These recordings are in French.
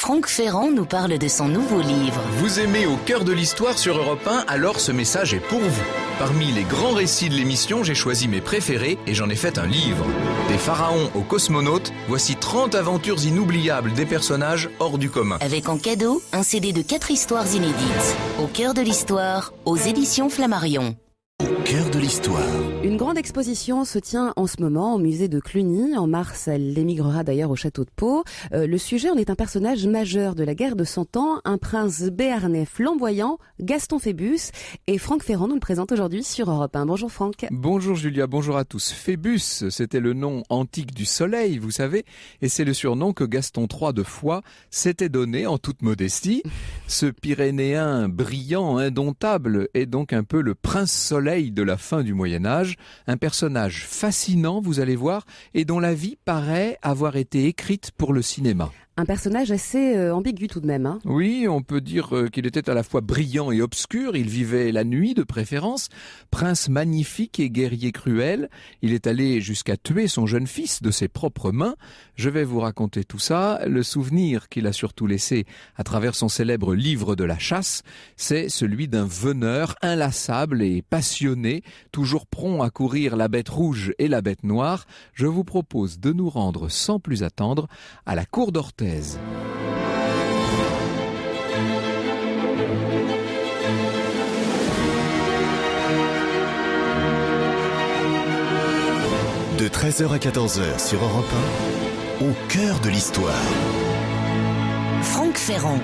Franck Ferrand nous parle de son nouveau livre. Vous aimez Au cœur de l'histoire sur Europe 1, alors ce message est pour vous. Parmi les grands récits de l'émission, j'ai choisi mes préférés et j'en ai fait un livre. Des pharaons aux cosmonautes, voici 30 aventures inoubliables des personnages hors du commun. Avec en cadeau, un CD de 4 histoires inédites. Au cœur de l'histoire, aux éditions Flammarion. Au cœur de l'histoire. Une grande exposition se tient en ce moment au musée de Cluny. En mars, elle émigrera d'ailleurs au château de Pau. Le sujet en est un personnage majeur de la guerre de 100 ans, un prince béarnais flamboyant, Gaston Phébus. Et Franck Ferrand nous le présente aujourd'hui sur Europe 1. Bonjour Franck. Bonjour Julia, bonjour à tous. Phébus, c'était le nom antique du soleil, vous savez, et c'est le surnom que Gaston III de Foix s'était donné en toute modestie. Ce Pyrénéen brillant, indomptable, est donc un peu le prince soleil de la fin du Moyen-Âge, un personnage fascinant, vous allez voir, et dont la vie paraît avoir été écrite pour le cinéma. Un personnage assez ambigu tout de même. Hein. Oui, on peut dire qu'il était à la fois brillant et obscur. Il vivait la nuit de préférence. Prince magnifique et guerrier cruel. Il est allé jusqu'à tuer son jeune fils de ses propres mains. Je vais vous raconter tout ça. Le souvenir qu'il a surtout laissé à travers son célèbre livre de la chasse, c'est celui d'un veneur inlassable et passionné, toujours prompt à courir la bête rouge et la bête noire. Je vous propose de nous rendre sans plus attendre à la cour d'Orthez. De 13h à 14h sur Europe 1, au cœur de l'histoire. Franck Ferrand.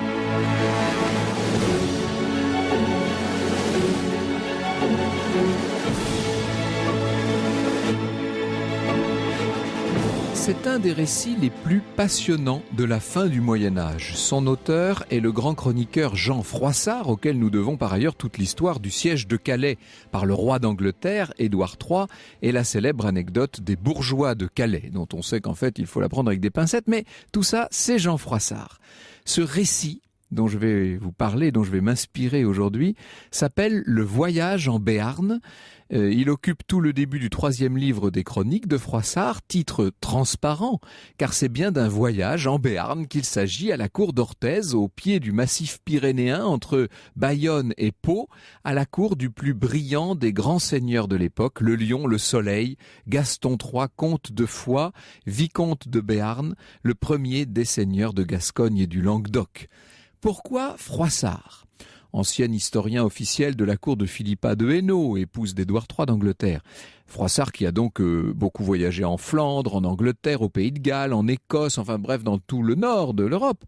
C'est un des récits les plus passionnants de la fin du Moyen-Âge. Son auteur est le grand chroniqueur Jean Froissart, auquel nous devons par ailleurs toute l'histoire du siège de Calais par le roi d'Angleterre, Édouard III, et la célèbre anecdote des bourgeois de Calais, dont on sait qu'en fait il faut la prendre avec des pincettes, mais tout ça, c'est Jean Froissart. Ce récit dont je vais vous parler, dont je vais m'inspirer aujourd'hui, s'appelle Le Voyage en Béarn. Il occupe tout le début du 3e livre des chroniques de Froissart, titre transparent, car c'est bien d'un voyage en Béarn qu'il s'agit à la cour d'Orthez, au pied du massif pyrénéen entre Bayonne et Pau, à la cour du plus brillant des grands seigneurs de l'époque, le lion, le soleil, Gaston III, comte de Foix, vicomte de Béarn, le premier des seigneurs de Gascogne et du Languedoc. Pourquoi Froissart ? Ancien historien officiel de la cour de Philippa de Hainaut, épouse d'Édouard III d'Angleterre. Froissart qui a donc beaucoup voyagé en Flandre, en Angleterre, au Pays de Galles, en Écosse, enfin bref dans tout le nord de l'Europe.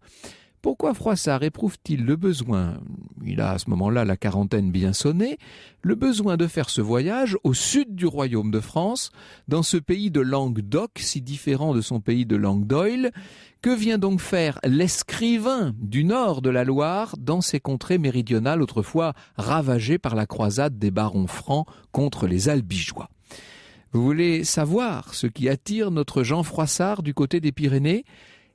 Pourquoi Froissart éprouve-t-il le besoin, il a à ce moment-là la quarantaine bien sonnée, le besoin de faire ce voyage au sud du royaume de France, dans ce pays de Languedoc, si différent de son pays de Languedoil? Que vient donc faire l'escrivain du nord de la Loire dans ces contrées méridionales autrefois ravagées par la croisade des barons francs contre les Albigeois? Vous voulez savoir ce qui attire notre Jean Froissart du côté des Pyrénées?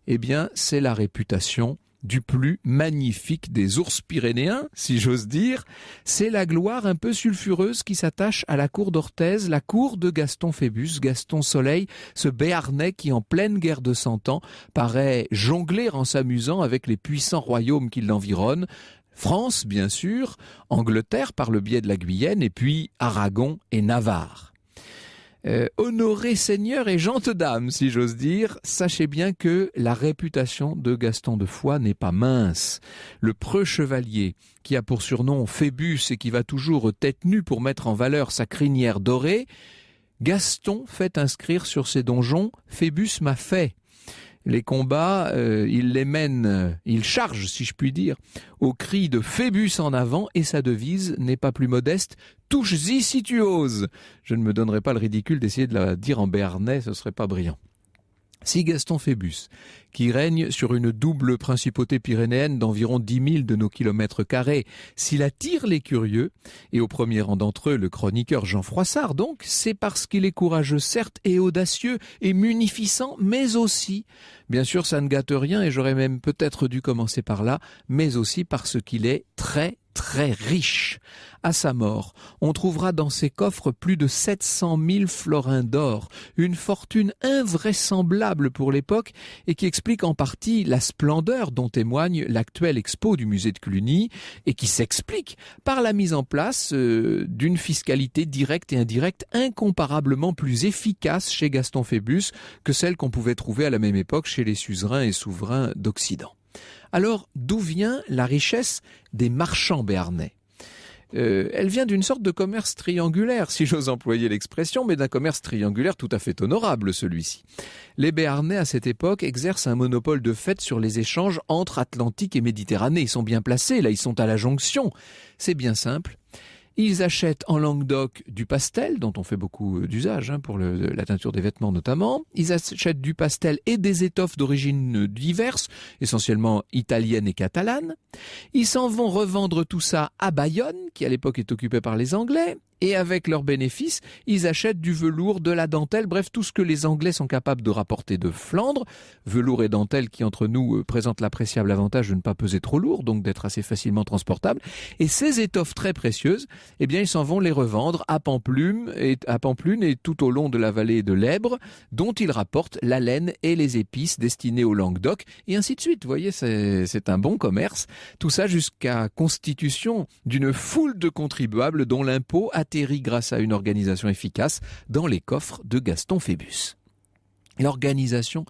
Eh bien, c'est la réputation du plus magnifique des ours pyrénéens, si j'ose dire. C'est la gloire un peu sulfureuse qui s'attache à la cour d'Orthez, la cour de Gaston Phébus, Gaston Soleil, ce Béarnais qui, en pleine guerre de 100 ans, paraît jongler en s'amusant avec les puissants royaumes qui l'environnent. France, bien sûr, Angleterre par le biais de la Guyenne, et puis Aragon et Navarre. Honoré seigneur et gentes dames, si j'ose dire, sachez bien que la réputation de Gaston de Foix n'est pas mince. Le preux chevalier, qui a pour surnom Phébus et qui va toujours tête nue pour mettre en valeur sa crinière dorée, Gaston fait inscrire sur ses donjons « Phébus m'a fait ». Les combats, il les mène, il charge, si je puis dire, au cri de Phébus en avant, et sa devise n'est pas plus modeste, « Touche-y si tu oses ». Je ne me donnerai pas le ridicule d'essayer de la dire en béarnais, ce serait pas brillant. Si Gaston Phébus, qui règne sur une double principauté pyrénéenne d'environ 10 000 de nos kilomètres carrés, s'il attire les curieux, et au premier rang d'entre eux le chroniqueur Jean Froissart donc, c'est parce qu'il est courageux certes et audacieux et munificent, mais aussi, bien sûr ça ne gâte rien et j'aurais même peut-être dû commencer par là, mais aussi parce qu'il est très riche. À sa mort, on trouvera dans ses coffres plus de 700 000 florins d'or, une fortune invraisemblable pour l'époque et qui explique explique en partie la splendeur dont témoigne l'actuelle expo du musée de Cluny et qui s'explique par la mise en place d'une fiscalité directe et indirecte incomparablement plus efficace chez Gaston Phébus que celle qu'on pouvait trouver à la même époque chez les suzerains et souverains d'Occident. Alors, d'où vient la richesse des marchands béarnais ? Elle vient d'une sorte de commerce triangulaire, si j'ose employer l'expression, mais d'un commerce triangulaire tout à fait honorable, celui-ci. Les Béarnais, à cette époque, exercent un monopole de fait sur les échanges entre Atlantique et Méditerranée. Ils sont bien placés, là, ils sont à la jonction. C'est bien simple. Ils achètent en Languedoc du pastel, dont on fait beaucoup d'usage pour la teinture des vêtements notamment. Ils achètent du pastel et des étoffes d'origine diverses, essentiellement italiennes et catalanes. Ils s'en vont revendre tout ça à Bayonne, qui à l'époque est occupée par les Anglais. Et avec leurs bénéfices, ils achètent du velours, de la dentelle, bref, tout ce que les Anglais sont capables de rapporter de Flandre. Velours et dentelle qui, entre nous, présentent l'appréciable avantage de ne pas peser trop lourd, donc d'être assez facilement transportables. Et ces étoffes très précieuses, eh bien, ils s'en vont les revendre à Pampelune et tout au long de la vallée de l'Èbre, dont ils rapportent la laine et les épices destinées au Languedoc, et ainsi de suite. Vous voyez, c'est un bon commerce. Tout ça jusqu'à constitution d'une foule de contribuables dont l'impôt atterrit grâce à une organisation efficace dans les coffres de Gaston Phébus. L'organisation,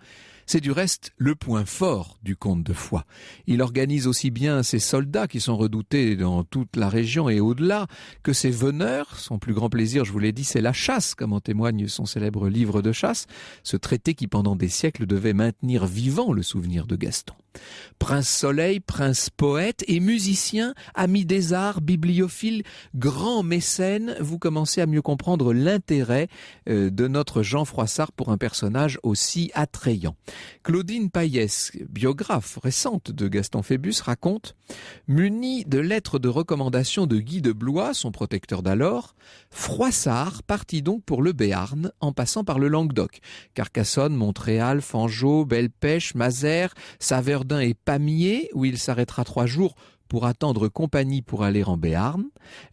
c'est du reste le point fort du comte de Foix. Il organise aussi bien ses soldats qui sont redoutés dans toute la région et au-delà que ses veneurs. Son plus grand plaisir, je vous l'ai dit, c'est la chasse, comme en témoigne son célèbre livre de chasse, ce traité qui pendant des siècles devait maintenir vivant le souvenir de Gaston. Prince Soleil, prince poète et musicien, ami des arts, bibliophile, grand mécène, vous commencez à mieux comprendre l'intérêt de notre Jean Froissart pour un personnage aussi attrayant. Claudine Payès, biographe récente de Gaston Phébus, raconte « Muni de lettres de recommandation de Guy de Blois, son protecteur d'alors, Froissart partit donc pour le Béarn en passant par le Languedoc, Carcassonne, Montréal, Fangeau, Belle-Pêche, Mazères, Saverdun et Pamiers, où il s'arrêtera 3 jours pour attendre compagnie pour aller en Béarn.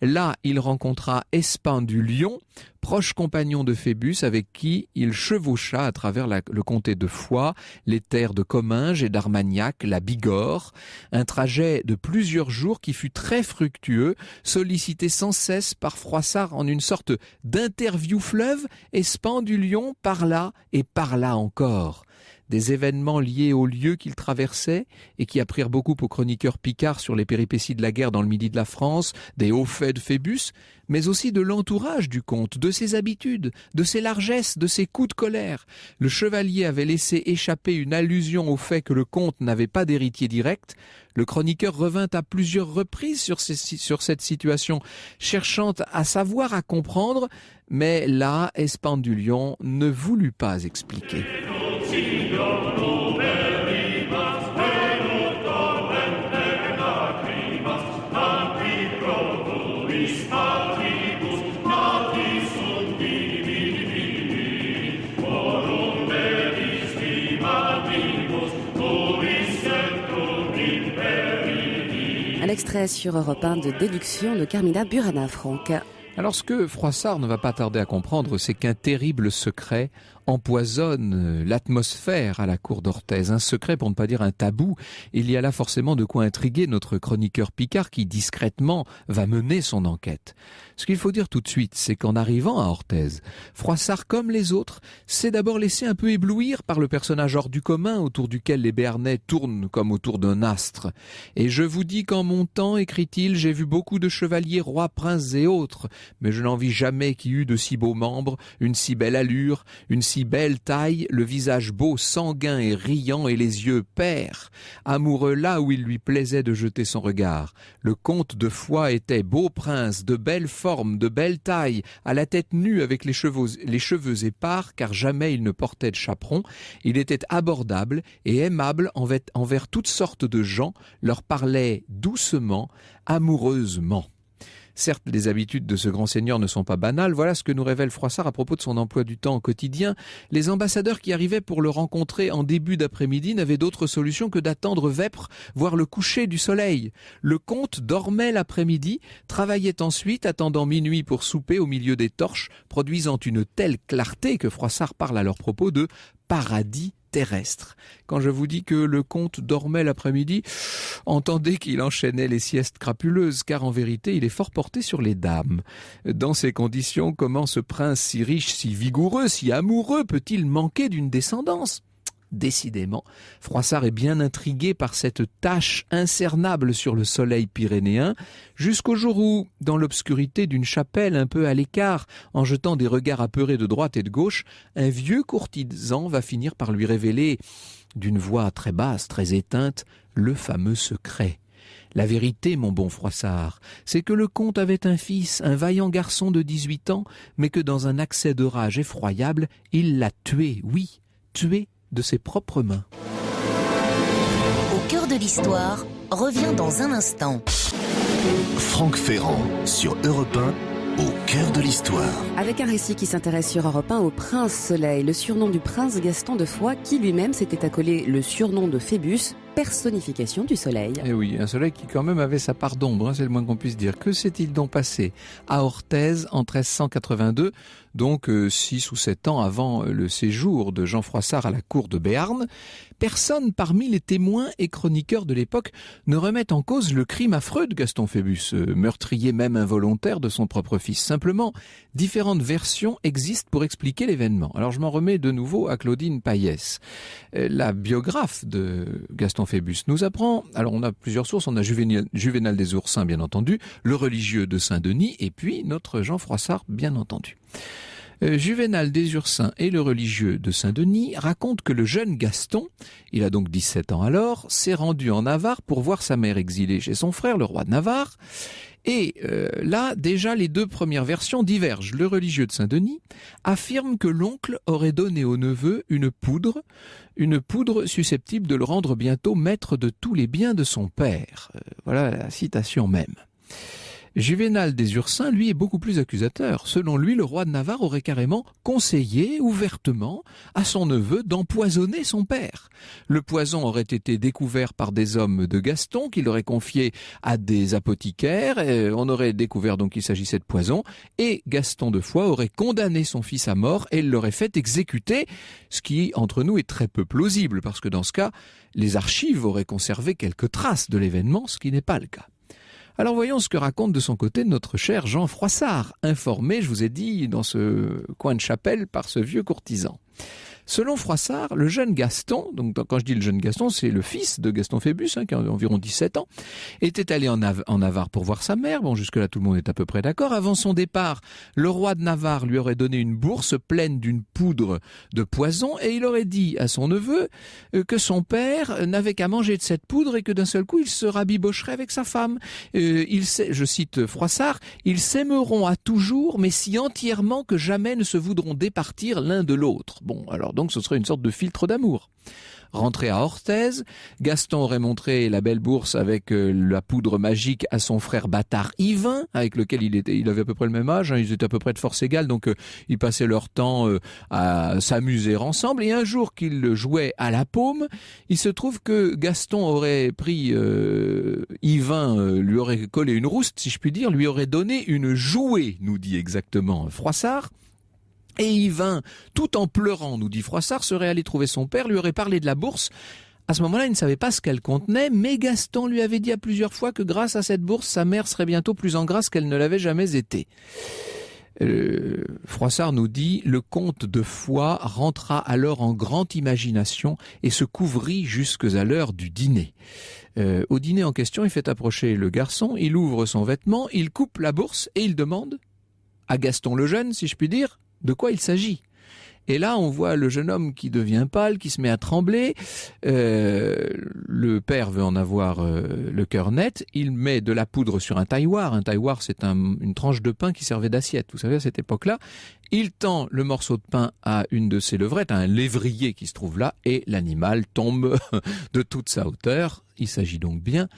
Là, il rencontra Espin du Lion, proche compagnon de Phébus, avec qui il chevaucha à travers le comté de Foix, les terres de Comminges et d'Armagnac, la Bigorre. Un trajet de plusieurs jours qui fut très fructueux, sollicité sans cesse par Froissart en une sorte d'interview fleuve, Espin du Lion par là et par là encore. Des événements liés aux lieux qu'il traversait et qui apprirent beaucoup aux chroniqueurs picards sur les péripéties de la guerre dans le midi de la France, des hauts faits de Phébus, mais aussi de l'entourage du comte, de ses habitudes, de ses largesses, de ses coups de colère. Le chevalier avait laissé échapper une allusion au fait que le comte n'avait pas d'héritier direct. Le chroniqueur revint à plusieurs reprises sur cette situation, cherchant à savoir, à comprendre, mais là, Espin du Lion ne voulut pas expliquer. Un extrait sur Europe 1 de Déduction de Carmina Burana, Franck. Alors ce que Froissart ne va pas tarder à comprendre, c'est qu'un terrible secret empoisonne l'atmosphère à la cour d'Orthez. Un secret, pour ne pas dire un tabou. Il y a là forcément de quoi intriguer notre chroniqueur Picard qui discrètement va mener son enquête. Ce qu'il faut dire tout de suite, c'est qu'en arrivant à Orthez, Froissart, comme les autres, s'est d'abord laissé un peu éblouir par le personnage hors du commun autour duquel les Béarnais tournent comme autour d'un astre. Et je vous dis qu'en montant, écrit-il, j'ai vu beaucoup de chevaliers, rois, princes et autres, mais je n'en vis jamais qui eût de si beaux membres, une si belle allure, une si belle taille, le visage beau, sanguin et riant et les yeux pairs, amoureux là où il lui plaisait de jeter son regard. Le comte de Foix était beau prince, de belle forme, de belle taille, à la tête nue avec les cheveux épars, car jamais il ne portait de chaperon. Il était abordable et aimable envers toutes sortes de gens, leur parlait doucement, amoureusement. Certes, les habitudes de ce grand seigneur ne sont pas banales. Voilà ce que nous révèle Froissart à propos de son emploi du temps au quotidien. Les ambassadeurs qui arrivaient pour le rencontrer en début d'après-midi n'avaient d'autre solution que d'attendre vêpres, voir le coucher du soleil. Le comte dormait l'après-midi, travaillait ensuite, attendant minuit pour souper au milieu des torches, produisant une telle clarté que Froissart parle à leur propos de paradis terrestre. Quand je vous dis que le comte dormait l'après-midi, entendez qu'il enchaînait les siestes crapuleuses, car en vérité, il est fort porté sur les dames. Dans ces conditions, comment ce prince si riche, si vigoureux, si amoureux peut-il manquer d'une descendance ? Décidément, Froissart est bien intrigué par cette tache incernable sur le soleil pyrénéen, jusqu'au jour où, dans l'obscurité d'une chapelle un peu à l'écart, en jetant des regards apeurés de droite et de gauche, un vieux courtisan va finir par lui révéler, d'une voix très basse, très éteinte, le fameux secret. La vérité, mon bon Froissart, c'est que le comte avait un fils, un vaillant garçon de 18 ans, mais que dans un accès de rage effroyable, il l'a tué, oui, tué de ses propres mains. Au cœur de l'histoire revient dans un instant. Franck Ferrand sur Europe 1, au cœur de l'histoire. Avec un récit qui s'intéresse sur Europe 1 au Prince Soleil, le surnom du prince Gaston de Foix, qui lui-même s'était accolé le surnom de Phébus, personnification du soleil. Et oui, un soleil qui quand même avait sa part d'ombre, c'est le moins qu'on puisse dire. Que s'est-il donc passé à Orthez en 1382, donc 6 ou 7 ans avant le séjour de Jean Froissart à la cour de Béarn? Personne parmi les témoins et chroniqueurs de l'époque ne remet en cause le crime affreux de Gaston Phébus, meurtrier même involontaire de son propre fils. Simplement, différentes versions existent pour expliquer l'événement. Alors je m'en remets de nouveau à Claudine Payès. La biographe de Gaston Phébus nous apprend, alors on a plusieurs sources, on a Juvénal des Oursins bien entendu, le religieux de Saint-Denis et puis notre Jean Froissart bien entendu. Juvénal des Ursins et le religieux de Saint-Denis racontent que le jeune Gaston, il a donc 17 ans alors, s'est rendu en Navarre pour voir sa mère exilée chez son frère, le roi de Navarre. Et là, déjà, les deux premières versions divergent. Le religieux de Saint-Denis affirme que l'oncle aurait donné au neveu une poudre susceptible de le rendre bientôt maître de tous les biens de son père. Voilà la citation même. Juvénal des Ursins, lui, est beaucoup plus accusateur. Selon lui, le roi de Navarre aurait carrément conseillé ouvertement à son neveu d'empoisonner son père. Le poison aurait été découvert par des hommes de Gaston, qu'il aurait confié à des apothicaires. On aurait découvert donc qu'il s'agissait de poison. Et Gaston de Foix aurait condamné son fils à mort et l'aurait fait exécuter, ce qui, entre nous, est très peu plausible, parce que dans ce cas, les archives auraient conservé quelques traces de l'événement, ce qui n'est pas le cas. Alors voyons ce que raconte de son côté notre cher Jean Froissart, informé, je vous ai dit, dans ce coin de chapelle par ce vieux courtisan. Selon Froissart, le jeune Gaston, donc quand je dis le jeune Gaston, c'est le fils de Gaston Phébus, qui a environ 17 ans, était allé en Navarre pour voir sa mère. Bon, jusque-là, tout le monde est à peu près d'accord. Avant son départ, le roi de Navarre lui aurait donné une bourse pleine d'une poudre de poison et il aurait dit à son neveu que son père n'avait qu'à manger de cette poudre et que d'un seul coup, il se rabibocherait avec sa femme. Je cite Froissart, « Ils s'aimeront à toujours, mais si entièrement que jamais ne se voudront départir l'un de l'autre. » Bon, alors donc ce serait une sorte de filtre d'amour. Rentré à Orthez, Gaston aurait montré la belle bourse avec la poudre magique à son frère bâtard Yvain, avec lequel il avait à peu près le même âge, ils étaient à peu près de force égale, donc ils passaient leur temps à s'amuser ensemble. Et un jour qu'ils jouaient à la paume, il se trouve que Gaston aurait pris Yvain, lui aurait collé une rouste, si je puis dire, lui aurait donné une jouée, nous dit exactement Froissart. Et Yvain, tout en pleurant, nous dit Froissart, serait allé trouver son père, lui aurait parlé de la bourse. À ce moment-là, il ne savait pas ce qu'elle contenait, mais Gaston lui avait dit à plusieurs fois que grâce à cette bourse, sa mère serait bientôt plus en grâce qu'elle ne l'avait jamais été. Froissart nous dit « Le comte de Foix rentra alors en grande imagination et se couvrit jusque à l'heure du dîner. » Au dîner en question, il fait approcher le garçon, il ouvre son vêtement, il coupe la bourse et il demande à Gaston le jeune, si je puis dire, de quoi il s'agit. Et là, on voit le jeune homme qui devient pâle, qui se met à trembler. Le père veut en avoir le cœur net. Il met de la poudre sur un tailloir. Un tailloir, c'est une tranche de pain qui servait d'assiette. Vous savez, à cette époque-là, il tend le morceau de pain à une de ses levrettes, à un lévrier qui se trouve là, et l'animal tombe de toute sa hauteur. Il s'agit donc bien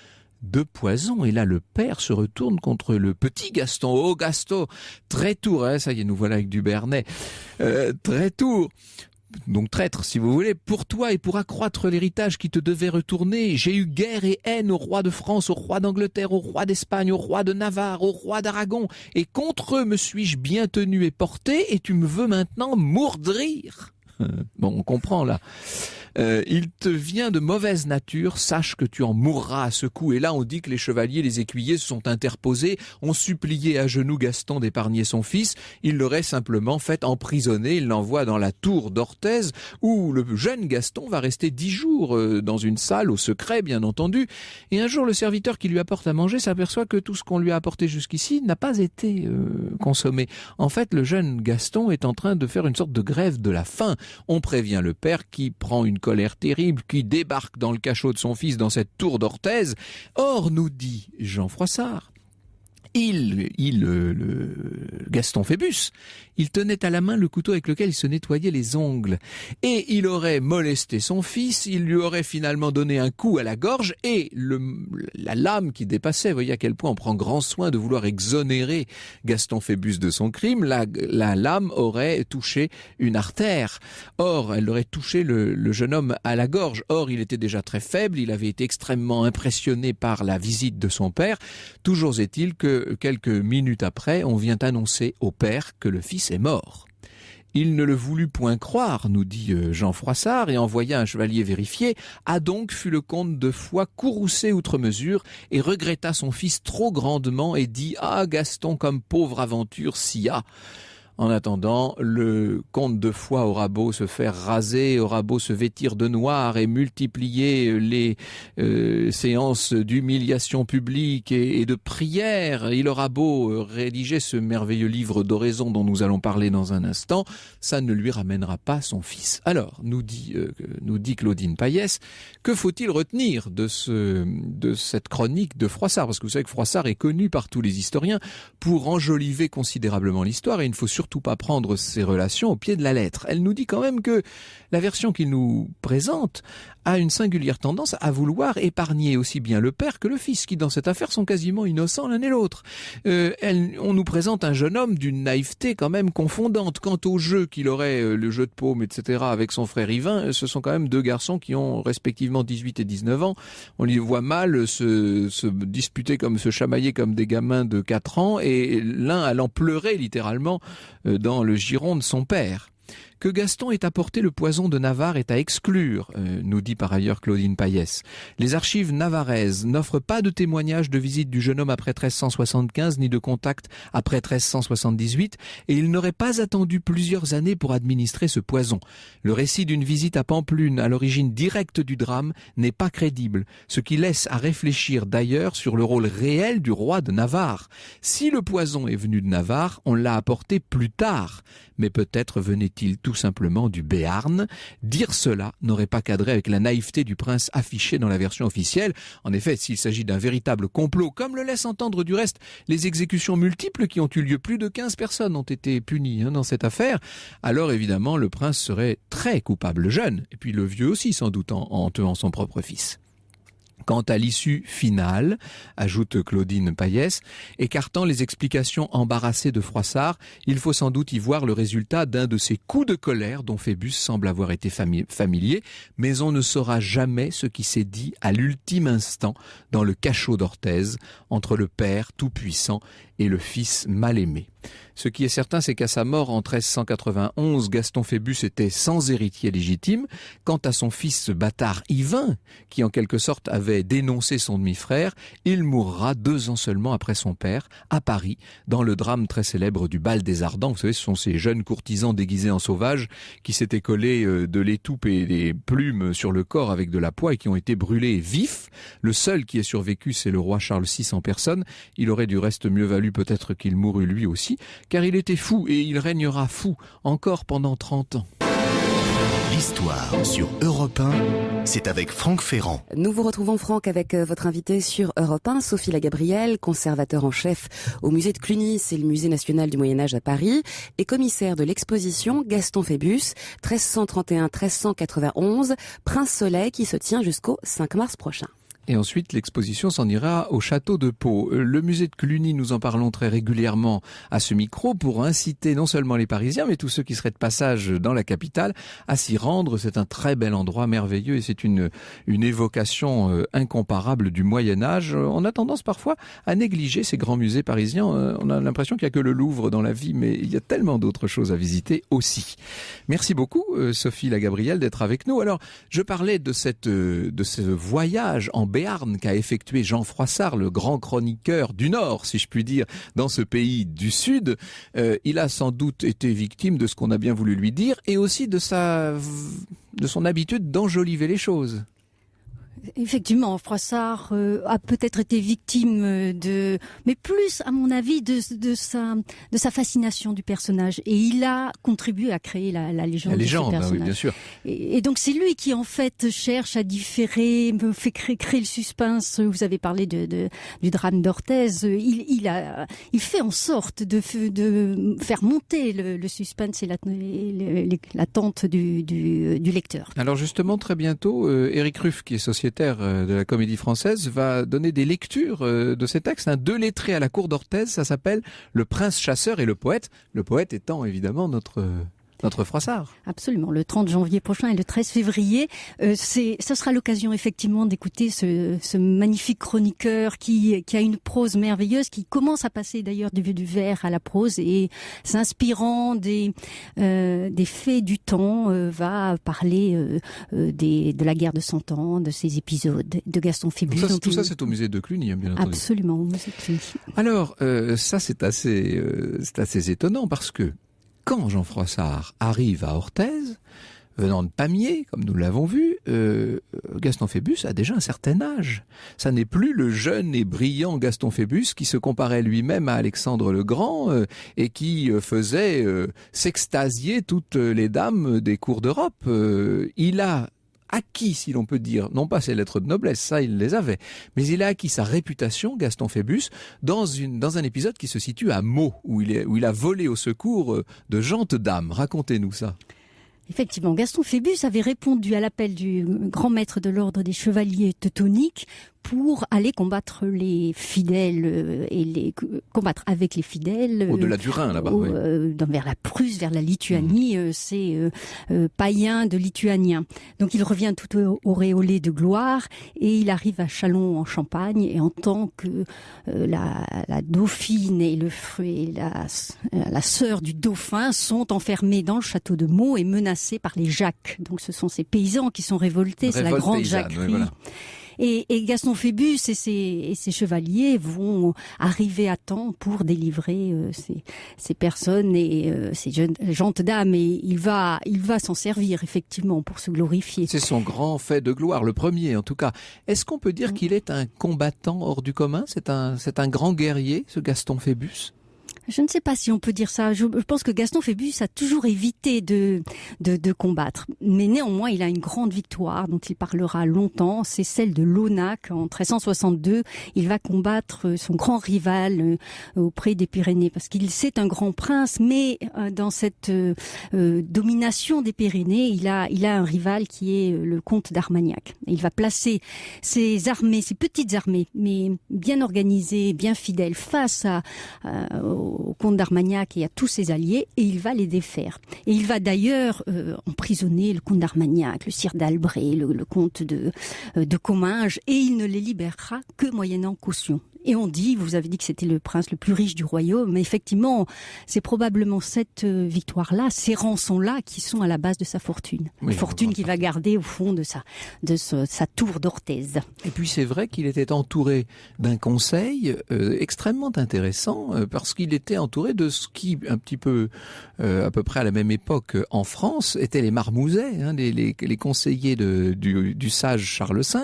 de poison. Et là, le père se retourne contre le petit Gaston. Oh, Gaston, Trétour, ça y est, nous voilà avec du Béarnais. Trétour, donc traître, si vous voulez, pour toi et pour accroître l'héritage qui te devait retourner, j'ai eu guerre et haine au roi de France, au roi d'Angleterre, au roi d'Espagne, au roi de Navarre, au roi d'Aragon, et contre eux me suis-je bien tenu et porté, et tu me veux maintenant mourdrir. Bon, on comprend là. Il te vient de mauvaise nature, sache que tu en mourras à ce coup. Et là, on dit que les chevaliers, les écuyers se sont interposés, ont supplié à genoux Gaston d'épargner son fils. Il l'aurait simplement fait emprisonner. Il l'envoie dans la tour d'Orthez, où le jeune Gaston va rester 10 jours dans une salle, au secret, bien entendu. Et un jour, le serviteur qui lui apporte à manger s'aperçoit que tout ce qu'on lui a apporté jusqu'ici n'a pas été consommé. En fait, le jeune Gaston est en train de faire une sorte de grève de la faim. On prévient le père qui prend une colère terrible, qui débarque dans le cachot de son fils dans cette tour d'Orthez. Or, nous dit Jean Froissart, Gaston Phébus, il tenait à la main le couteau avec lequel il se nettoyait les ongles. Et il aurait molesté son fils, il lui aurait finalement donné un coup à la gorge et la lame qui dépassait, voyez à quel point on prend grand soin de vouloir exonérer Gaston Phébus de son crime, la lame aurait touché une artère. Or, elle aurait touché le jeune homme à la gorge. Or, il était déjà très faible, il avait été extrêmement impressionné par la visite de son père. Toujours est-il que quelques minutes après, on vient annoncer au père que le fils est mort. Il ne le voulut point croire, nous dit Jean Froissart, et envoya un chevalier vérifier. A donc fut le comte de Foix courroucé outre mesure, et regretta son fils trop grandement, et dit « Ah, Gaston, comme pauvre aventure s'y a !» En attendant, le comte de Foix aura beau se faire raser, aura beau se vêtir de noir et multiplier les séances d'humiliation publique et de prière, il aura beau rédiger ce merveilleux livre d'oraison dont nous allons parler dans un instant, ça ne lui ramènera pas son fils. Alors, nous dit Claudine Payès, que faut-il retenir de cette chronique de Froissart? Parce que vous savez que Froissart est connu par tous les historiens pour enjoliver considérablement l'histoire, et il ne faut surtout pas prendre ces relations au pied de la lettre. Elle nous dit quand même que la version qu'il nous présente a une singulière tendance à vouloir épargner aussi bien le père que le fils, qui dans cette affaire sont quasiment innocents l'un et l'autre. On nous présente un jeune homme d'une naïveté quand même confondante. Quant au jeu qu'il aurait, le jeu de paume, etc., avec son frère Yvain, ce sont quand même deux garçons qui ont respectivement 18 et 19 ans. On les voit mal se disputer se chamailler comme des gamins de 4 ans, et l'un allant pleurer littéralement dans le giron de son père. Que Gaston ait apporté le poison de Navarre est à exclure, nous dit par ailleurs Claudine Payès. Les archives navarraises n'offrent pas de témoignages de visite du jeune homme après 1375, ni de contact après 1378, et il n'aurait pas attendu plusieurs années pour administrer ce poison. Le récit d'une visite à Pampelune, à l'origine directe du drame, n'est pas crédible, ce qui laisse à réfléchir d'ailleurs sur le rôle réel du roi de Navarre. Si le poison est venu de Navarre, on l'a apporté plus tard, mais peut-être venait-il tout simplement du Béarn. Dire cela n'aurait pas cadré avec la naïveté du prince affichée dans la version officielle. En effet, s'il s'agit d'un véritable complot, comme le laissent entendre du reste les exécutions multiples qui ont eu lieu, plus de 15 personnes ont été punies dans cette affaire, alors évidemment le prince serait très coupable jeune, et puis le vieux aussi sans doute en tuant son propre fils. Quant à l'issue finale, ajoute Claudine Payès, écartant les explications embarrassées de Froissart, il faut sans doute y voir le résultat d'un de ces coups de colère dont Phébus semble avoir été familier, mais on ne saura jamais ce qui s'est dit à l'ultime instant dans le cachot d'Orthez entre le père tout-puissant et le fils mal-aimé. Ce qui est certain, c'est qu'à sa mort en 1391, Gaston Phébus était sans héritier légitime. Quant à son fils, ce bâtard Yvain, qui en quelque sorte avait dénoncé son demi-frère, il mourra 2 ans seulement après son père, à Paris, dans le drame très célèbre du bal des Ardents. Vous savez, ce sont ces jeunes courtisans déguisés en sauvages qui s'étaient collés de l'étoupe et des plumes sur le corps avec de la poix et qui ont été brûlés vifs. Le seul qui ait survécu, c'est le roi Charles VI en personne. Il aurait du reste mieux valu peut-être qu'il mourût lui aussi, car il était fou et il régnera fou encore pendant 30 ans. L'histoire sur Europe 1, c'est avec Franck Ferrand. Nous vous retrouvons, Franck, avec votre invitée sur Europe 1, Sophie Lagabrielle, conservateur en chef au musée de Cluny, c'est le musée national du Moyen-Âge à Paris, et commissaire de l'exposition Gaston Phébus, 1331-1391, Prince Soleil, qui se tient jusqu'au 5 mars prochain. Et ensuite, l'exposition s'en ira au château de Pau. Le musée de Cluny, nous en parlons très régulièrement à ce micro pour inciter non seulement les Parisiens, mais tous ceux qui seraient de passage dans la capitale à s'y rendre. C'est un très bel endroit, merveilleux, et c'est une évocation incomparable du Moyen-Âge. On a tendance parfois à négliger ces grands musées parisiens. On a l'impression qu'il n'y a que le Louvre dans la vie, mais il y a tellement d'autres choses à visiter aussi. Merci beaucoup, Sophie Lagabrielle, d'être avec nous. Alors, je parlais de ce voyage en Béarn qu'a effectué Jean Froissart, le grand chroniqueur du Nord, si je puis dire, dans ce pays du Sud. Il a sans doute été victime de ce qu'on a bien voulu lui dire et aussi de son habitude d'enjoliver les choses. Effectivement, Froissart a peut-être été victime mais plus, à mon avis, de sa fascination du personnage. Et il a contribué à créer la légende de ce personnage. Oui, bien sûr. Et donc c'est lui qui, en fait, cherche à différer, fait créer le suspense. Vous avez parlé du drame d'Orthez. Il fait en sorte de faire monter le suspense et l'attente du lecteur. Alors justement, très bientôt, Éric Ruff, qui est sociétaire de la Comédie Française, va donner des lectures de ces textes. 2 lettrés à la cour d'Orthez, ça s'appelle Le Prince chasseur et le poète. Le poète étant évidemment notre Froissart. Absolument, le 30 janvier prochain et le 13 février. Ça sera l'occasion effectivement d'écouter ce magnifique chroniqueur qui a une prose merveilleuse, qui commence à passer d'ailleurs du vers à la prose et s'inspirant des faits du temps, va parler de la guerre de 100 ans, de ces épisodes, de Gaston Phébus. Tout ça, c'est au musée de Cluny, bien entendu. Absolument, au musée de Cluny. Alors, ça c'est assez étonnant parce que quand Jean Froissart arrive à Orthez, venant de Pamiers, comme nous l'avons vu, Gaston Phébus a déjà un certain âge. Ça n'est plus le jeune et brillant Gaston Phébus qui se comparait lui-même à Alexandre le Grand et qui faisait s'extasier toutes les dames des cours d'Europe. Il a acquis, si l'on peut dire, non pas ses lettres de noblesse, ça il les avait, mais il a acquis sa réputation, Gaston Phébus, dans un épisode qui se situe à Meaux, où il a volé au secours de gentes dames. Racontez-nous ça. Effectivement, Gaston Phébus avait répondu à l'appel du grand maître de l'ordre des chevaliers teutoniques pour aller combattre les fidèles combattre avec les fidèles. Au-delà du Rhin, là-bas. Oui. Vers la Prusse, vers la Lituanie, ces païens de Lituaniens. Donc il revient tout auréolé de gloire et il arrive à Châlons en Champagne et entend que la dauphine et la sœur du dauphin sont enfermés dans le château de Meaux et menacés par les Jacques. Donc ce sont ces paysans qui sont révoltés, c'est la grande jacquerie. Oui, voilà. Et Gaston Phébus et ses chevaliers vont arriver à temps pour délivrer ces personnes et ces gentes dames. Et il va s'en servir effectivement pour se glorifier. C'est son grand fait de gloire, le premier en tout cas. Est-ce qu'on peut dire qu'il est un combattant hors du commun ? C'est un grand guerrier, ce Gaston Phébus ? Je ne sais pas si on peut dire ça. Je pense que Gaston Phébus a toujours évité de combattre. Mais néanmoins, il a une grande victoire dont il parlera longtemps. C'est celle de Launac en 1362. Il va combattre son grand rival auprès des Pyrénées. Parce c'est un grand prince, mais dans cette domination des Pyrénées, il a un rival qui est le comte d'Armagnac. Et il va placer ses petites armées, mais bien organisées, bien fidèles, face au comte d'Armagnac et à tous ses alliés, et il va les défaire. Et il va d'ailleurs emprisonner le comte d'Armagnac, le sire d'Albret, le comte de Comminges, et il ne les libérera que moyennant caution. Et on dit, vous avez dit que c'était le prince le plus riche du royaume, mais effectivement, c'est probablement cette victoire-là, ces rançons-là, qui sont à la base de sa fortune. Oui, fortune qu'il va garder au fond de sa tour d'Orthez. Et puis c'est vrai qu'il était entouré d'un conseil extrêmement intéressant, parce qu'il était entouré de ce qui, un petit peu, à peu près à la même époque en France, étaient les marmousets, les conseillers du sage Charles V,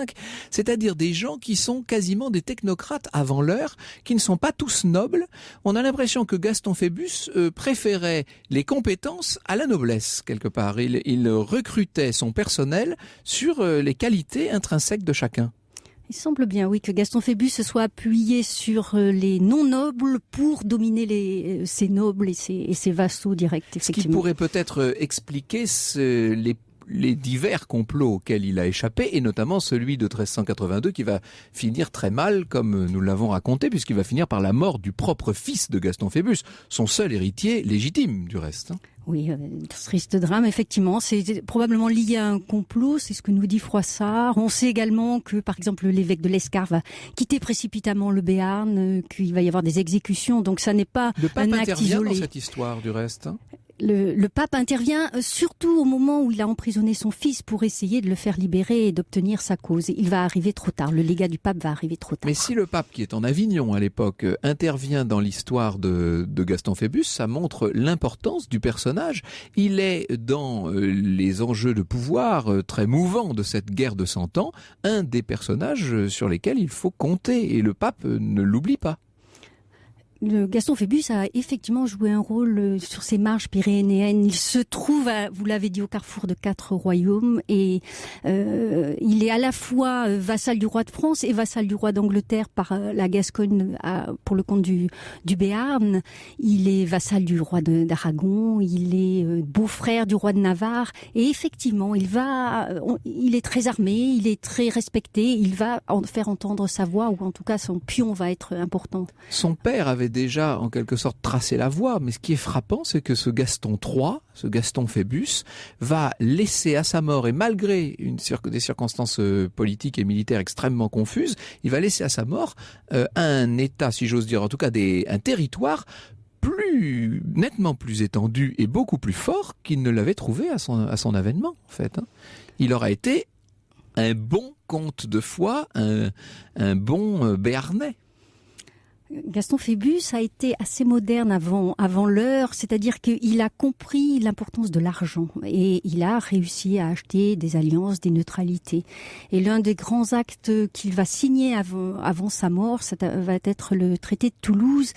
c'est-à-dire des gens qui sont quasiment des technocrates avant l'heure, qui ne sont pas tous nobles. On a l'impression que Gaston Phébus préférait les compétences à la noblesse, quelque part. Il recrutait son personnel sur les qualités intrinsèques de chacun. Il semble bien, oui, que Gaston Phébus se soit appuyé sur les non-nobles pour dominer ses nobles et ses vassaux directs, effectivement. Ce qui pourrait peut-être expliquer les divers complots auxquels il a échappé, et notamment celui de 1382 qui va finir très mal, comme nous l'avons raconté, puisqu'il va finir par la mort du propre fils de Gaston Phébus, son seul héritier légitime du reste. Oui, triste drame, effectivement. C'est probablement lié à un complot, c'est ce que nous dit Froissart. On sait également que, par exemple, l'évêque de l'Escar va quitter précipitamment le Béarn, qu'il va y avoir des exécutions, donc ça n'est pas un acte isolé. Dans cette histoire du reste. Le pape intervient surtout au moment où il a emprisonné son fils pour essayer de le faire libérer et d'obtenir sa cause. Il va arriver trop tard, le légat du pape va arriver trop tard. Mais si le pape, qui est en Avignon à l'époque, intervient dans l'histoire de Gaston Phébus, ça montre l'importance du personnage. Il est dans les enjeux de pouvoir très mouvants de cette guerre de 100 ans, un des personnages sur lesquels il faut compter, et le pape ne l'oublie pas. Gaston Phébus a effectivement joué un rôle sur ces marges pyrénéennes. Il se trouve, vous l'avez dit, au carrefour de 4 royaumes, et il est à la fois vassal du roi de France et vassal du roi d'Angleterre par la Gascogne pour le compte du Béarn. Il est vassal du roi d'Aragon, il est beau-frère du roi de Navarre, et effectivement, il est très armé, il est très respecté, il va faire entendre sa voix, ou en tout cas son pion va être important. Son père avait déjà en quelque sorte tracé la voie, mais ce qui est frappant, c'est que ce Gaston III, ce Gaston Phébus, va laisser à sa mort, et malgré des circonstances politiques et militaires extrêmement confuses, il va laisser à sa mort un État, si j'ose dire, en tout cas un territoire nettement plus étendu et beaucoup plus fort qu'il ne l'avait trouvé à son avènement, en fait. Il aura été un bon comte de Foix, un bon Béarnais. Gaston Phébus a été assez moderne avant l'heure, c'est-à-dire qu'il a compris l'importance de l'argent et il a réussi à acheter des alliances, des neutralités. Et l'un des grands actes qu'il va signer avant sa mort, ça va être le traité de Toulouse,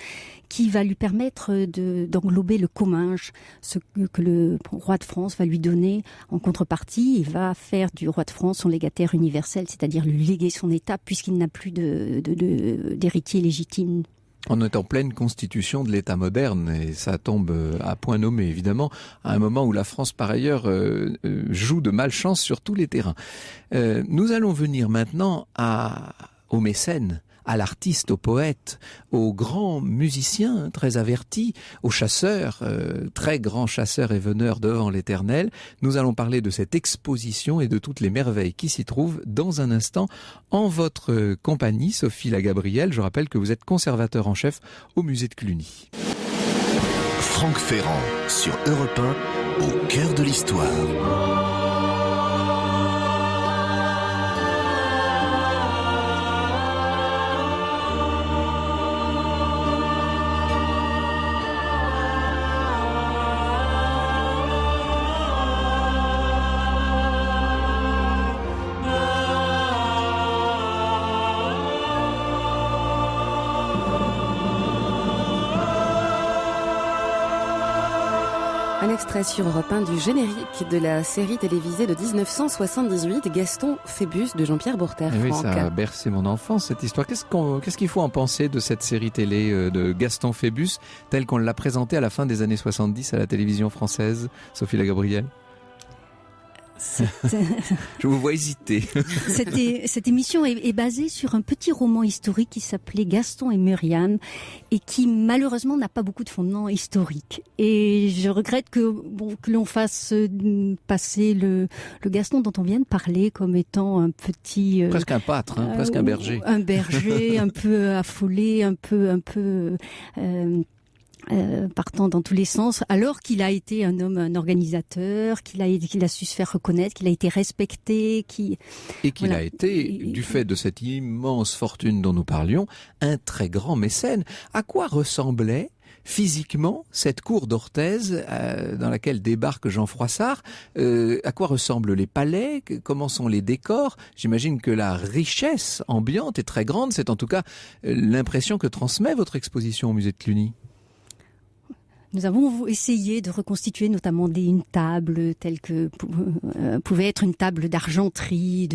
qui va lui permettre d'englober le Comminges, ce que le roi de France va lui donner en contrepartie. Il va faire du roi de France son légataire universel, c'est-à-dire lui léguer son État puisqu'il n'a plus d'héritier légitime. On est en pleine constitution de l'État moderne, et ça tombe à point nommé, évidemment, à un moment où la France, par ailleurs, joue de malchance sur tous les terrains. Nous allons venir maintenant aux mécènes, à l'artiste, au poète, aux grands musiciens très avertis, aux chasseurs, très grands chasseurs et veneurs devant l'Éternel. Nous allons parler de cette exposition et de toutes les merveilles qui s'y trouvent dans un instant en votre compagnie, Sophie Lagabrielle. Je rappelle que vous êtes conservateur en chef au musée de Cluny. Franck Ferrand sur Europe 1, au cœur de l'histoire. Un extrait sur Europe 1 du générique de la série télévisée de 1978, Gaston Phébus de Jean-Pierre Bourter. Oui, ça a bercé mon enfance, cette histoire. Qu'est-ce qu'il faut en penser de cette série télé de Gaston Phébus, telle qu'on l'a présentée à la fin des années 70 à la télévision française, Sophie Lagabrielle? Je vous vois hésiter. Cette émission est basée sur un petit roman historique qui s'appelait Gaston et Myriam et qui malheureusement n'a pas beaucoup de fondements historiques. Et je regrette que l'on fasse passer le Gaston dont on vient de parler comme étant un petit... presque un pâtre, presque un berger. Un berger un peu affolé, un peu partant dans tous les sens, alors qu'il a été un organisateur, qu'il a su se faire reconnaître, qu'il a été respecté, et qu'il a été, du fait de cette immense fortune dont nous parlions, un très grand mécène. À quoi ressemblait physiquement cette cour d'Orthez dans laquelle débarque Jean Froissart? À quoi ressemblent les palais? Comment sont les décors? J'imagine que la richesse ambiante est très grande. C'est en tout cas l'impression que transmet votre exposition au musée de Cluny. Nous avons essayé de reconstituer notamment une table telle que pouvait être une table d'argenterie,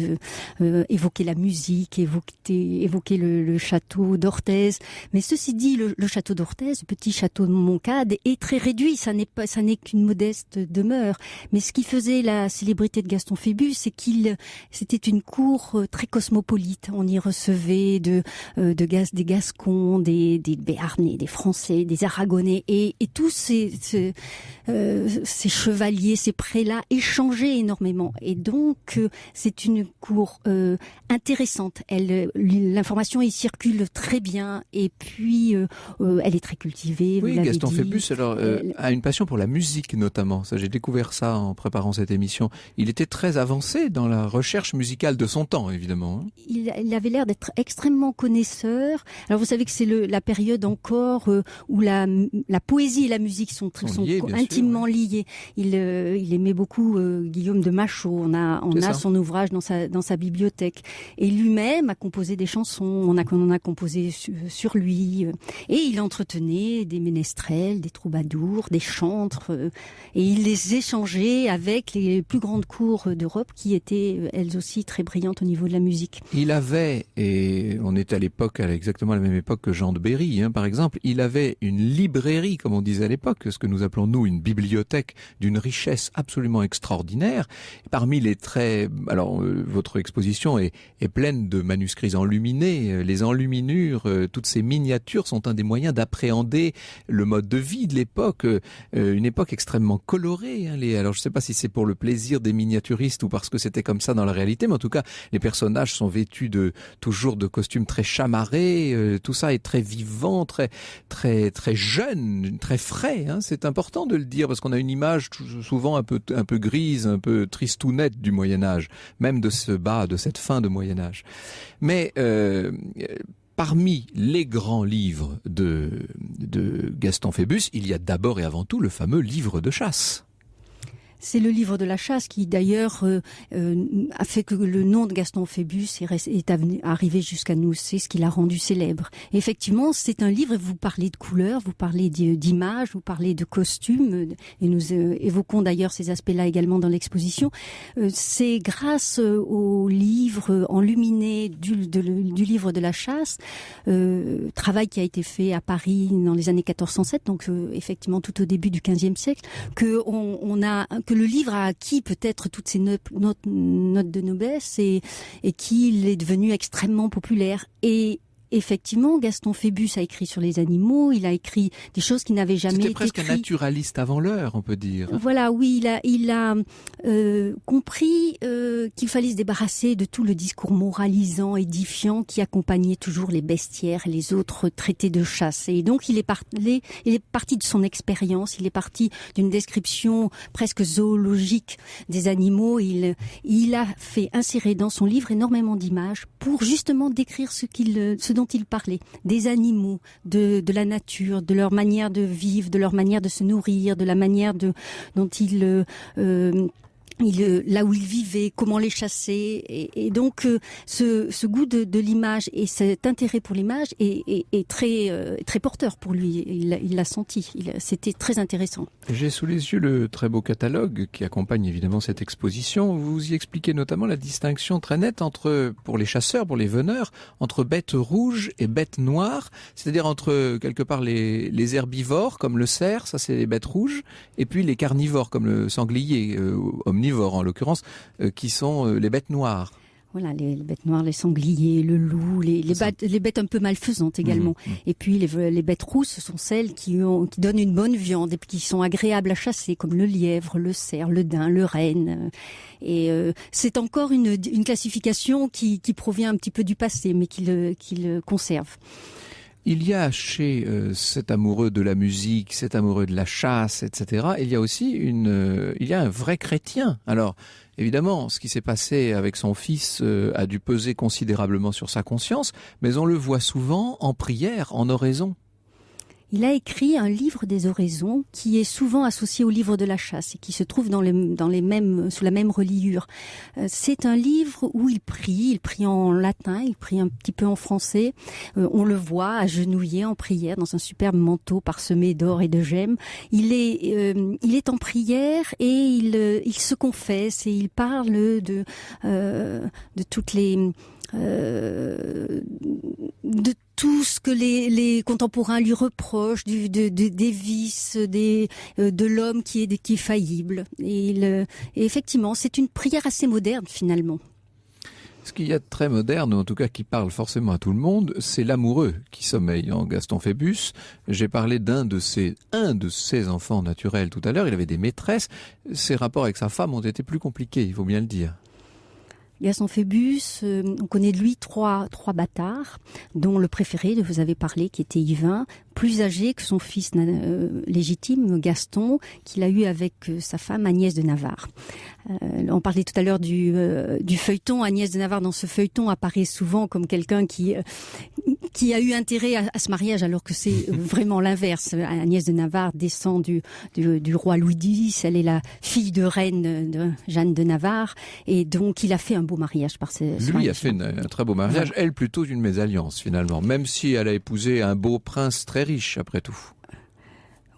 évoquer la musique, évoquer le château d'Orthez. Mais ceci dit, le château d'Orthez, le petit château de Montcade, est très réduit. Ça n'est qu'une modeste demeure. Mais ce qui faisait la célébrité de Gaston Phébus, c'est c'était une cour très cosmopolite. On y recevait des Gascons, des Béarnais, des Français, des Aragonais et tous ces chevaliers, ces prélats échangeaient énormément. Et donc, c'est une cour intéressante. L'information y circule très bien et puis elle est très cultivée. Oui, Gaston Phébus a une passion pour la musique notamment. Ça, j'ai découvert ça en préparant cette émission. Il était très avancé dans la recherche musicale de son temps, évidemment. Il avait l'air d'être extrêmement connaisseur. Alors vous savez que c'est la période encore où la poésie et la musique sont intimement liées. Il aimait beaucoup Guillaume de Machaut. On a son ouvrage dans sa bibliothèque. Et lui-même a composé des chansons. On a composé sur lui. Et il entretenait des ménestrels, des troubadours, des chantres. Et il les échangeait avec les plus grandes cours d'Europe qui étaient elles aussi très brillantes au niveau de la musique. Il avait, et on est à exactement à la même époque que Jean de Berry, par exemple, il avait une librairie, comme on disait à l'époque, ce que nous appelons nous une bibliothèque d'une richesse absolument extraordinaire. Parmi les traits, votre exposition est pleine de manuscrits enluminés, les enluminures, toutes ces miniatures sont un des moyens d'appréhender le mode de vie de l'époque, une époque extrêmement colorée. Alors je ne sais pas si c'est pour le plaisir des miniaturistes ou parce que c'était comme ça dans la réalité, mais en tout cas les personnages sont vêtus toujours de costumes très chamarrés, tout ça est très vivant, très très très jeune, très frais. C'est important de le dire parce qu'on a une image souvent un peu grise, un peu tristounette du Moyen Âge, même de cette fin de Moyen Âge. Mais parmi les grands livres de Gaston Phébus, il y a d'abord et avant tout le fameux livre de chasse. C'est le livre de la chasse qui d'ailleurs a fait que le nom de Gaston Phébus est arrivé jusqu'à nous. C'est ce qui l'a rendu célèbre. Et effectivement, c'est un livre, vous parlez de couleurs, vous parlez d'images, vous parlez de costumes, et nous évoquons d'ailleurs ces aspects-là également dans l'exposition. C'est grâce au livre enluminé du livre de la chasse, travail qui a été fait à Paris dans les années 1407, donc effectivement tout au début du XVe siècle, que le livre a acquis peut-être toutes ces notes de noblesse et qu'il est devenu extrêmement populaire. Et effectivement, Gaston Phébus a écrit sur les animaux, il a écrit des choses qui n'avaient jamais été écrites. C'était presque un naturaliste avant l'heure, on peut dire. Voilà, oui, il a compris qu'il fallait se débarrasser de tout le discours moralisant, édifiant qui accompagnait toujours les bestiaires et les autres traités de chasse. Et donc, il est parti de son expérience, il est parti d'une description presque zoologique des animaux. Il a fait insérer dans son livre énormément d'images pour justement décrire ce dont il parlait, des animaux, de la nature, de leur manière de vivre, de leur manière de se nourrir, de la manière dont là où ils vivaient, comment les chasser, et donc ce goût de l'image et cet intérêt pour l'image est très porteur pour lui. Il l'a senti. C'était très intéressant. J'ai sous les yeux le très beau catalogue qui accompagne évidemment cette exposition. Vous y expliquez notamment la distinction très nette pour les chasseurs, pour les veneurs, entre bêtes rouges et bêtes noires, c'est-à-dire entre quelque part les herbivores comme le cerf, ça c'est les bêtes rouges, et puis les carnivores comme le sanglier, omnivore en l'occurrence, qui sont les bêtes noires. Voilà, les bêtes noires, les sangliers, le loup, les bêtes un peu malfaisantes également. Et puis les bêtes rousses, ce sont celles qui donnent une bonne viande et qui sont agréables à chasser, comme le lièvre, le cerf, le daim, le renne. Et c'est encore une classification qui provient un petit peu du passé, mais qui le conserve. Il y a chez cet amoureux de la musique, cet amoureux de la chasse, etc., il y a aussi il y a un vrai chrétien. Alors, évidemment, ce qui s'est passé avec son fils a dû peser considérablement sur sa conscience, mais on le voit souvent en prière, en oraison. Il a écrit un livre des oraisons qui est souvent associé au livre de la chasse et qui se trouve sous la même reliure. C'est un livre où il prie en latin, il prie un petit peu en français. On le voit agenouillé en prière dans un superbe manteau parsemé d'or et de gemmes. Il est en prière et il se confesse et il parle de toutes les de tout ce que les contemporains lui reprochent, des vices, de l'homme qui est faillible. Et effectivement, c'est une prière assez moderne finalement. Ce qu'il y a de très moderne, ou en tout cas qui parle forcément à tout le monde, c'est l'amoureux qui sommeille en Gaston Phébus. J'ai parlé d'un de ses enfants naturels tout à l'heure. Il avait des maîtresses. Ses rapports avec sa femme ont été plus compliqués, il faut bien le dire. Gaston Phébus, on connaît de lui trois bâtards, dont le préféré, vous avez parlé, qui était Yvain, plus âgé que son fils légitime, Gaston, qu'il a eu avec sa femme Agnès de Navarre. On parlait tout à l'heure du feuilleton. Agnès de Navarre, dans ce feuilleton, apparaît souvent comme quelqu'un qui a eu intérêt à ce mariage, alors que c'est vraiment l'inverse. Agnès de Navarre descend du roi Louis X, elle est la fille de reine de Jeanne de Navarre, et donc il a fait un beau mariage par ce Lui mariage. A fait un très beau mariage, voilà. Elle plutôt une mésalliance finalement, même si elle a épousé un beau prince très riche après tout.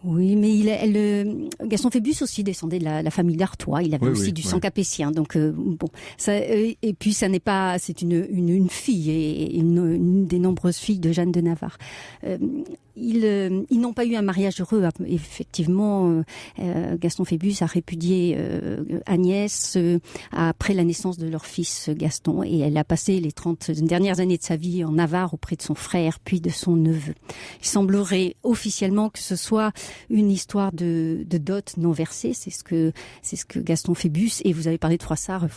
Oui, mais Gaston Phébus aussi descendait de la famille d'Artois. Il avait aussi du sang capétien. Donc bon, ça, et puis ça n'est pas, c'est une fille et une des nombreuses filles de Jeanne de Navarre. Ils n'ont pas eu un mariage heureux. Effectivement, Gaston Phébus a répudié Agnès après la naissance de leur fils Gaston, et elle a passé les 30 dernières années de sa vie en Navarre auprès de son frère puis de son neveu. Il semblerait officiellement que ce soit une histoire de dot non versée. C'est ce que Gaston Phébus, et vous avez parlé de Froissart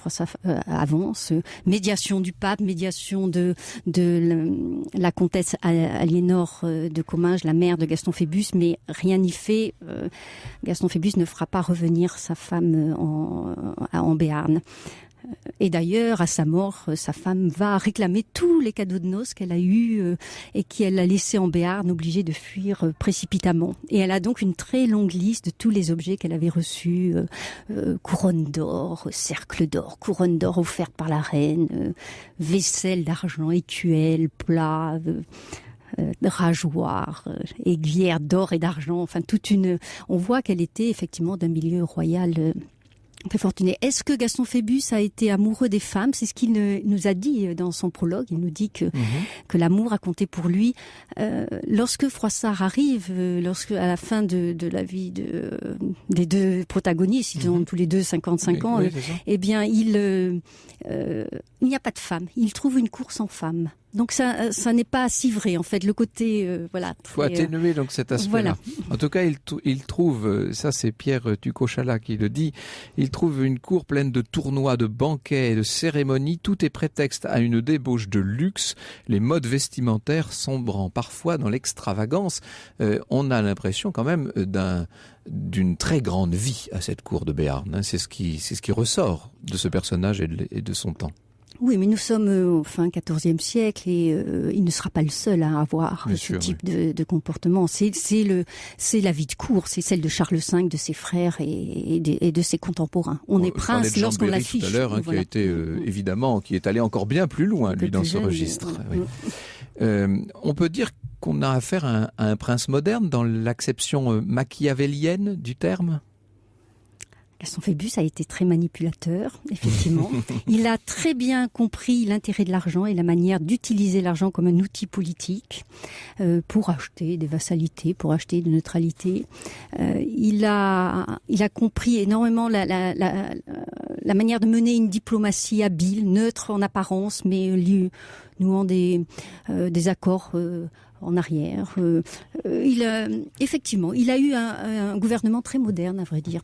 avance, médiation du pape, médiation de la comtesse Aliénor de Comminges, la mère de Gaston Phébus, mais rien n'y fait. Gaston Phébus ne fera pas revenir sa femme en Béarn. Et d'ailleurs, à sa mort, sa femme va réclamer tous les cadeaux de noces qu'elle a eus et qu'elle a laissés en Béarn, obligée de fuir précipitamment. Et elle a donc une très longue liste de tous les objets qu'elle avait reçus, couronne d'or, cercle d'or, couronne d'or offerte par la reine, vaisselle d'argent, écuelle, plat, rageoir, aiguillère d'or et d'argent, enfin on voit qu'elle était effectivement d'un milieu royal très fortuné. Est-ce que Gaston Phébus a été amoureux des femmes? C'est ce qu'il nous a dit dans son prologue. Il nous dit que l'amour a compté pour lui. Lorsque Froissart arrive, à la fin de la vie des deux protagonistes, ils ont tous les deux 55 ans, eh bien, il n'y a pas de femme. Il trouve une cour sans femme. Donc ça n'est pas si vrai en fait, le côté voilà. Il faut atténuer donc cet aspect-là. Voilà. En tout cas, il trouve, ça c'est Pierre Tucochala qui le dit, il trouve une cour pleine de tournois, de banquets, de cérémonies. Tout est prétexte à une débauche de luxe, les modes vestimentaires sombrant parfois dans l'extravagance. On a l'impression quand même d'une très grande vie à cette cour de Béarn. Hein. C'est ce qui ressort de ce personnage et de son temps. Oui, mais nous sommes au fin XIVe siècle et il ne sera pas le seul à avoir type de comportement. C'est la vie de cour, c'est celle de Charles V, de ses frères et de ses contemporains. On est prince lorsqu'on l'affiche. Tout à l'heure, voilà. Qui a été évidemment, qui est allé encore bien plus loin, lui, dans ce registre. On peut dire qu'on a affaire à un prince moderne dans l'acception machiavélienne du terme. Gaston Phébus a été très manipulateur, effectivement. Il a très bien compris l'intérêt de l'argent et la manière d'utiliser l'argent comme un outil politique pour acheter des vassalités, pour acheter de neutralité. Il a compris énormément la manière de mener une diplomatie habile, neutre en apparence, mais nouant des accords en arrière. Effectivement, il a eu un gouvernement très moderne, à vrai dire.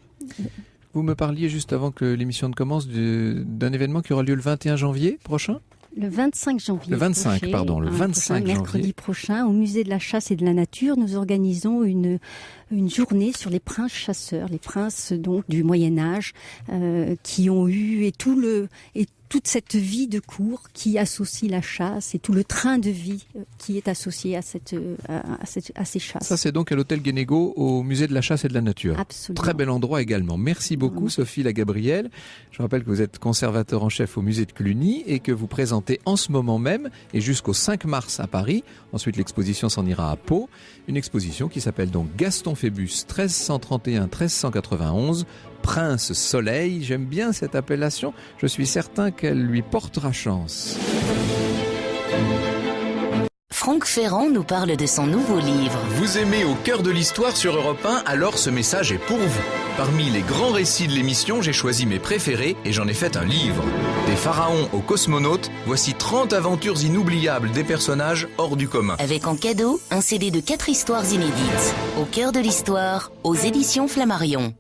Vous me parliez juste avant que l'émission ne commence d'un événement qui aura lieu le 21 janvier prochain ? Le 25 janvier. Le 25, prochain, pardon, le 25 janvier. Mercredi prochain, au musée de la chasse et de la nature, nous organisons une journée sur les princes chasseurs, les princes donc du Moyen-Âge qui ont eu tout toute cette vie de cour qui associe la chasse et tout le train de vie qui est associé à ces chasses. Ça, c'est donc à l'hôtel Guénégaud, au musée de la chasse et de la nature. Absolument. Très bel endroit également. Merci beaucoup, Sophie Lagabrielle. Je rappelle que vous êtes conservateur en chef au musée de Cluny et que vous présentez en ce moment même et jusqu'au 5 mars à Paris. Ensuite, l'exposition s'en ira à Pau. Une exposition qui s'appelle donc Gaston Phébus 1331-1391. Prince Soleil, j'aime bien cette appellation, je suis certain qu'elle lui portera chance. Franck Ferrand nous parle de son nouveau livre. Vous aimez Au cœur de l'histoire sur Europe 1, alors ce message est pour vous. Parmi les grands récits de l'émission, j'ai choisi mes préférés et j'en ai fait un livre. Des pharaons aux cosmonautes, voici 30 aventures inoubliables des personnages hors du commun. Avec en cadeau, un CD de 4 histoires inédites. Au cœur de l'histoire, aux éditions Flammarion.